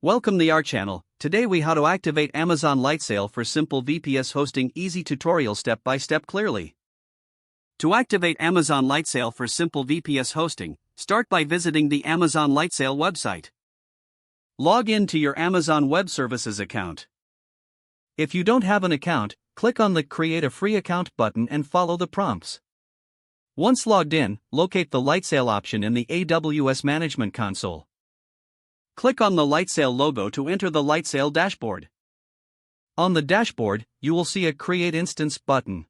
Welcome to our channel. Today we how to activate Amazon Lightsail for simple VPS hosting. Easy tutorial step by step clearly. To activate Amazon Lightsail for simple VPS hosting, start by visiting the Amazon Lightsail website. Log in to your Amazon Web Services account. If you don't have an account, click on the Create a Free Account button and follow the prompts. Once logged in, locate the Lightsail option in the AWS Management Console. Click on the Lightsail logo to enter the Lightsail dashboard. On the dashboard, you will see a Create Instance button.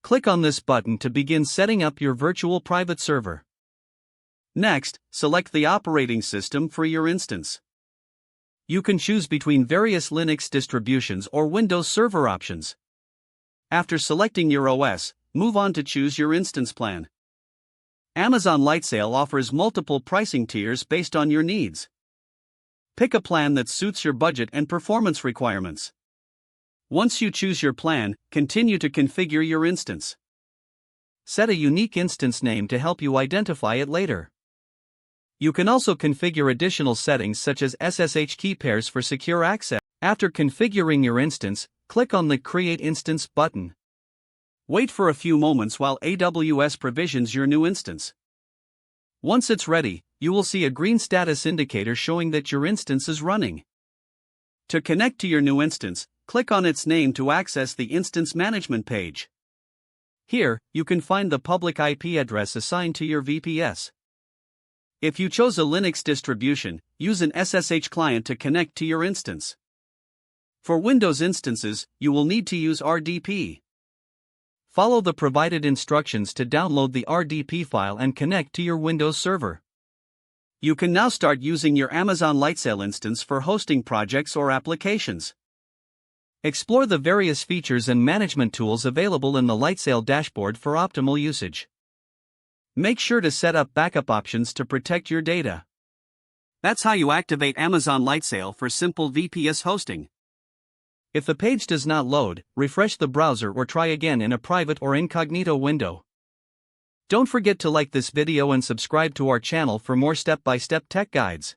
Click on this button to begin setting up your virtual private server. Next, select the operating system for your instance. You can choose between various Linux distributions or Windows Server options. After selecting your OS, move on to choose your instance plan. Amazon Lightsail offers multiple pricing tiers based on your needs. Pick a plan that suits your budget and performance requirements. Once you choose your plan, continue to configure your instance. Set a unique instance name to help you identify it later. You can also configure additional settings such as SSH key pairs for secure access. After configuring your instance, click on the Create Instance button. Wait for a few moments while AWS provisions your new instance. Once it's ready, you will see a green status indicator showing that your instance is running. To connect to your new instance, click on its name to access the instance management page. Here, you can find the public IP address assigned to your VPS. If you chose a Linux distribution, use an SSH client to connect to your instance. For Windows instances, you will need to use RDP. Follow the provided instructions to download the RDP file and connect to your Windows server. You can now start using your Amazon Lightsail instance for hosting projects or applications. Explore the various features and management tools available in the Lightsail dashboard for optimal usage. Make sure to set up backup options to protect your data. That's how you activate Amazon Lightsail for simple VPS hosting. If the page does not load, refresh the browser or try again in a private or incognito window. Don't forget to like this video and subscribe to our channel for more step-by-step tech guides.